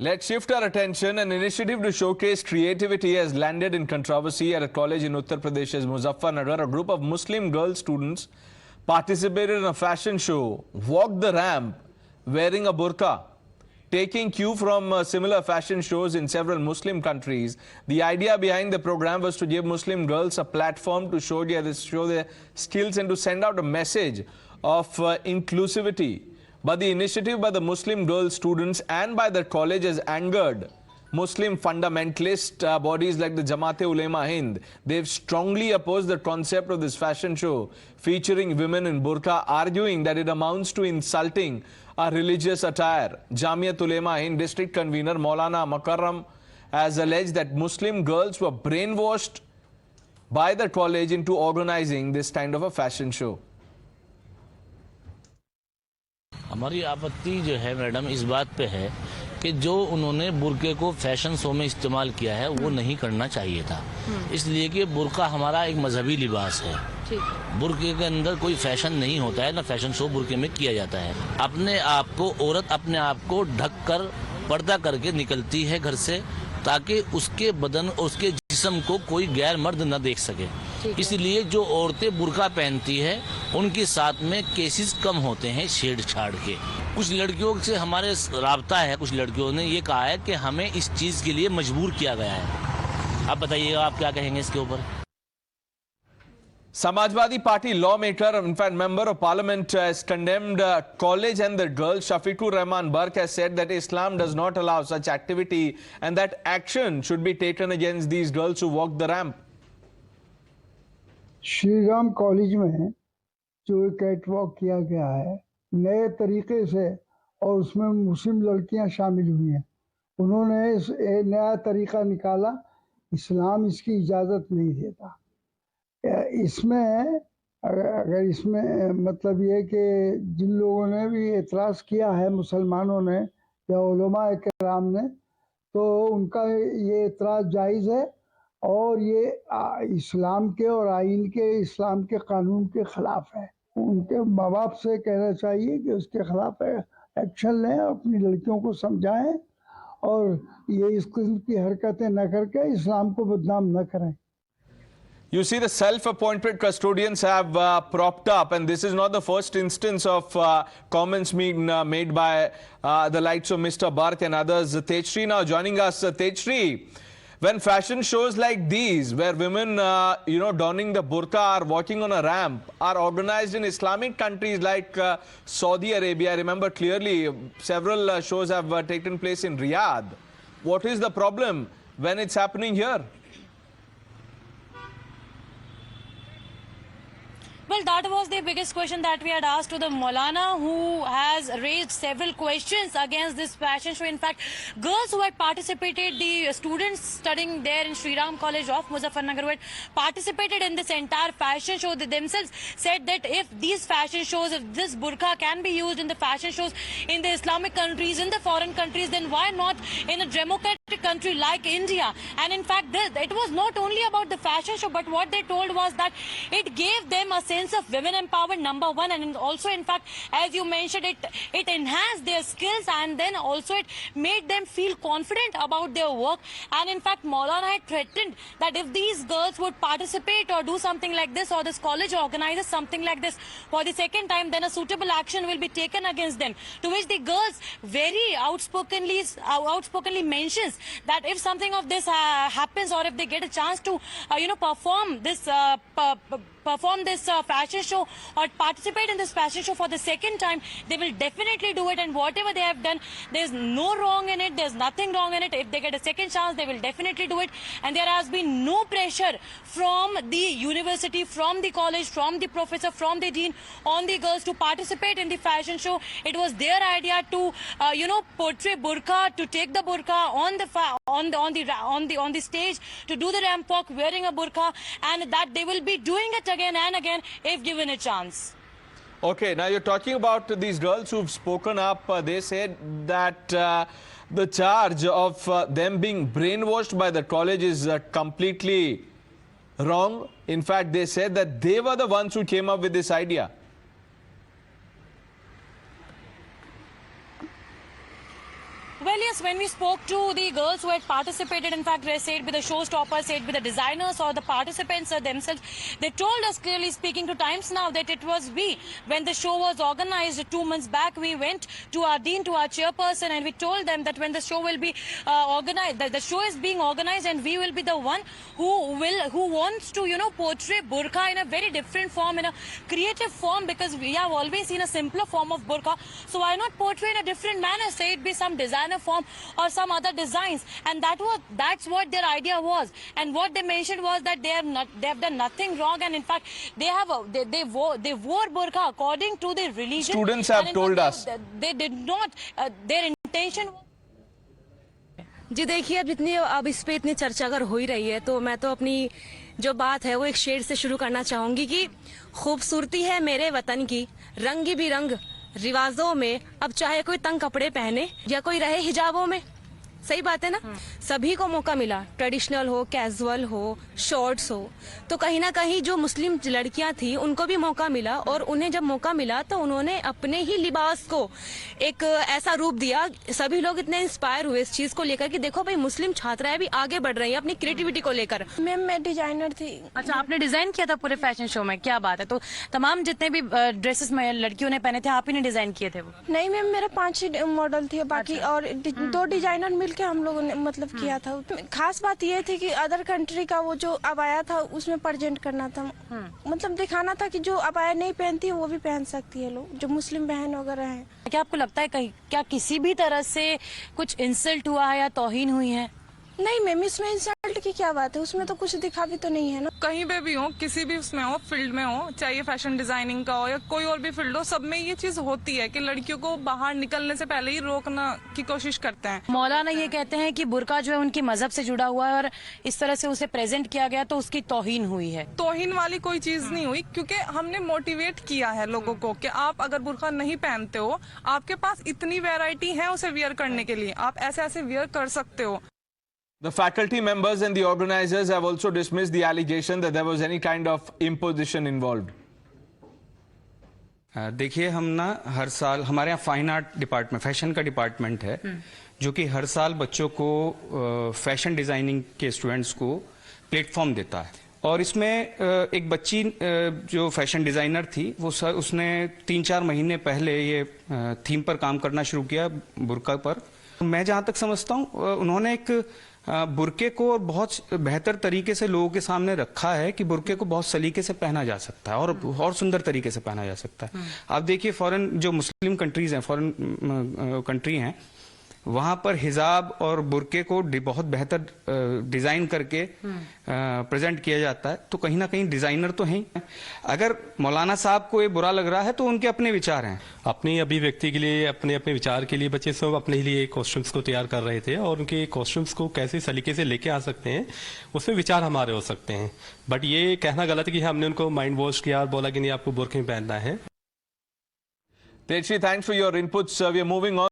Let's shift our attention. An initiative to showcase creativity has landed in controversy at a college in Uttar Pradesh's Muzaffarnagar. A group of Muslim girl students participated in a fashion show, walked the ramp wearing a burqa. Taking cue from similar fashion shows in several Muslim countries, the idea behind the program was to give Muslim girls a platform to show their skills and to send out a message of inclusivity. But the initiative by the Muslim girl students and by the college has angered Muslim fundamentalist bodies like the Jamaat-e-Ulema Hind. They've strongly opposed the concept of this fashion show featuring women in burqa, arguing that it amounts to insulting a religious attire. Jamiat-Ulema Hind district convener Maulana Mukarram has alleged that Muslim girls were brainwashed by the college into organizing this kind of a fashion show. हमारी आपत्ति जो है madam इस बात पे है कि जो उन्होंने बुर्के को फैशन शो में इस्तेमाल किया है वो नहीं करना चाहिए था। इसलिए कि बुर्का हमारा एक मजहबी लिबास है। बुर्के के अंदर कोई फैशन नहीं होता है, ना फैशन शो बुर्के में किया जाता है। अपने आप को औरत अपने आप को ढक कर पर्दा करके निकलती है घर से, ताकि उसके बदन और उसके जिस्म को कोई गैर मर्द न देख सके। इसलिए जो औरतें बुर्का पहनती है उनके साथ में केसेस कम होते हैं छेड़छाड़ के। कुछ लड़कियों से हमारे राब्ता है, कुछ लड़कियों ने ये कहा है कि हमें इस चीज़ के लिए मजबूर किया गया है। आप बताइएगा, आप क्या कहेंगे इसके ऊपर? Samajwadi Party lawmaker, in fact member of parliament, has condemned college and the girl. Shafiqur Rahman Bark has said that Islam does not allow such activity and that action should be taken against these girls who walk the ramp. Shri Ram college में जो cat walk किया गया है नए तरीके से, और उसमें मुस्लिम लड़कियां शामिल हुई हैं, उन्होंने नया तरीका निकाला। इस्लाम इसकी इजाज़त नहीं देता। इसमें अगर इसमें मतलब ये कि जिन लोगों ने भी एतराज़ किया है, मुसलमानों ने या उलमा किराम ने, तो उनका ये एतराज़ जायज़ है और ये इस्लाम के और आइन के, इस्लाम के कानून के ख़िलाफ़ है। उनके माँ बाप से कहना चाहिए कि उसके ख़िलाफ़ एक्शन लें, अपनी लड़कियों को समझाएं और ये इस किस्म की हरकतें न करके इस्लाम को बदनाम न करें। You see, the self-appointed custodians have propped up, and this is not the first instance of comments being made by the likes of Mr. Bark and others. Tejshri now joining us. Tejshri, when fashion shows like these, where women, donning the burqa or walking on a ramp, are organized in Islamic countries like Saudi Arabia, I remember clearly several shows have taken place in Riyadh. What is the problem when it's happening here? Well, that was the biggest question that we had asked to the Maulana, who has raised several questions against this fashion show. In fact, girls who had participated, the students studying there in Sri Ram College of Muzaffarnagar, who had participated in this entire fashion show, they themselves said that if these fashion shows, if this burqa can be used in the fashion shows in the Islamic countries, in the foreign countries, then why not in a democratic country like India? And in fact, it was not only about the fashion show, but what they told was that it gave them a sense of women empowerment, number one, and also, in fact, as you mentioned, it enhanced their skills, and then also it made them feel confident about their work. And in fact, Maulana had threatened that if these girls would participate or do something like this, or this college organizes something like this for the second time, then a suitable action will be taken against them. To which the girls very outspokenly mentions that if something of this happens, or if they get a chance to perform this fashion show or participate in this fashion show for the second time, they will definitely do it. And whatever they have done, there's no wrong in it, there's nothing wrong in it. If they get a second chance, they will definitely do it. And there has been no pressure from the university, from the college, from the professor, from the dean on the girls to participate in the fashion show. It was their idea to portray burqa, to take the burqa on the stage, to do the ramp walk wearing a burqa, and that they will be doing it again and again if given a chance. Okay, now you're talking about these girls who've spoken up. They said that the charge of them being brainwashed by the college is completely wrong. In fact, they said that they were the ones who came up with this idea. Well, yes, yes, when we spoke to the girls who had participated, in fact, said with the showstoppers, said with the designers or the participants themselves, they told us clearly speaking to Times Now that it was we. When the show was organized 2 months back, we went to our dean, to our chairperson, and we told them that when the show will be organized, that the show is being organized, and we will be the one who wants to, portray burqa in a very different form, in a creative form, because we have always seen a simpler form of burqa. So why not portray in a different manner? Say it be some designer form or some other designs, and that's what their idea was. And what they mentioned was that they have done nothing wrong, and in fact they wore burqa according to their religion. Students have told us they did not. Their intention was. जी देखिए, अब इस पे इतनी चर्चा अगर हो ही रही है तो मैं तो अपनी जो बात है वो एक शेर से शुरू करना चाहूंगी कि खूबसूरती है मेरे वतन की रंग बिरंग रिवाजों में, अब चाहे कोई तंग कपड़े पहने या कोई रहे हिजाबों में। सही बात है ना। सभी को मौका मिला, ट्रेडिशनल हो, कैजुअल हो, शॉर्ट्स हो, तो कहीं ना कहीं जो मुस्लिम लड़कियां थी उनको भी मौका मिला, और उन्हें जब मौका मिला तो उन्होंने अपने ही लिबास को एक ऐसा रूप दिया। सभी लोग इतने इंस्पायर हुए इस चीज को लेकर कि देखो भाई, मुस्लिम छात्राएं भी आगे बढ़ रही हैं अपनी क्रिएटिविटी को लेकर। मैम मैं डिजाइनर थी। अच्छा, आपने डिजाइन किया था पूरे फैशन शो में? क्या बात है। तो तमाम जितने भी ड्रेसेस में लड़कियों ने पहने थे, आप ही ने डिजाइन किए थे वो? नहीं मैम, मेरा 5 ही मॉडल थे बाकी, और 2 डिजाइनर मिलकर हम लोगों ने मतलब किया था। खास बात ये थी कि अदर कंट्री का वो जो अबाया था उसमें प्रेजेंट करना था, मतलब दिखाना था कि जो अबाया नहीं पहनती वो भी पहन सकती है लोग, जो मुस्लिम बहन वगैरह हैं। क्या आपको लगता है कहीं क्या किसी भी तरह से कुछ इंसल्ट हुआ है या तौहीन हुई है? नहीं मैम, इसमें इंसल्ट की क्या बात है, उसमें तो कुछ दिखा भी तो नहीं है ना। कहीं पे भी हो, किसी भी उसमें हो, फील्ड में हो, चाहे फैशन डिजाइनिंग का हो या कोई और भी फील्ड हो, सब में ये चीज होती है कि लड़कियों को बाहर निकलने से पहले ही रोकना की कोशिश करते हैं। मौलाना ये कहते हैं कि बुर्का जो है उनकी मजहब से जुड़ा हुआ है, और इस तरह से उसे प्रेजेंट किया गया तो उसकी तौहीन हुई है। तौहीन वाली कोई चीज नहीं हुई, क्योंकि हमने मोटिवेट किया है लोगों को कि आप अगर बुर्का नहीं पहनते हो, आपके पास इतनी वैरायटी है उसे वियर करने के लिए, आप ऐसे ऐसे वियर कर सकते हो। the faculty members and the organizers have also dismissed the allegation that there was any kind of imposition involved. देखिए, हम ना हर साल हमारे यहाँ फाइन आर्ट डिपार्टमेंट, फैशन का डिपार्टमेंट है, जो कि हर साल बच्चों को फैशन डिजाइनिंग के स्टूडेंट्स को प्लेटफॉर्म देता है। और इसमें एक बच्ची जो फैशन डिजाइनर थी, उसने 3-4 महीने पहले ये थीम पर काम करना शुरू किया, बुर्का पर। मैं जहाँ तक समझता हूँ, उन्होंने एक बुर्के को और बहुत बेहतर तरीके से लोगों के सामने रखा है कि बुर्के को बहुत सलीके से पहना जा सकता है और सुंदर तरीके से पहना जा सकता है। आप देखिए, फॉरेन जो मुस्लिम कंट्रीज हैं, फॉरेन कंट्री हैं, वहां पर हिजाब और बुर्के को बहुत बेहतर डिजाइन करके प्रेजेंट किया जाता है। तो कहीं ना कहीं डिजाइनर तो हैं। अगर मौलाना साहब को ये बुरा लग रहा है तो उनके अपने विचार हैं। अपनी अभिव्यक्ति के लिए, अपने अपने विचार के लिए बच्चे सब अपने लिए कॉस्ट्यूम्स को तैयार कर रहे थे, और उनके कॉस्ट्यूम्स को कैसे सलीके से लेके आ सकते हैं, उसमें विचार हमारे हो सकते हैं। बट ये कहना गलत है कि हमने उनको माइंड वॉश किया और बोला कि नहीं, आपको बुर्के में पहनना है। Techi, thanks for your inputs. We are moving on.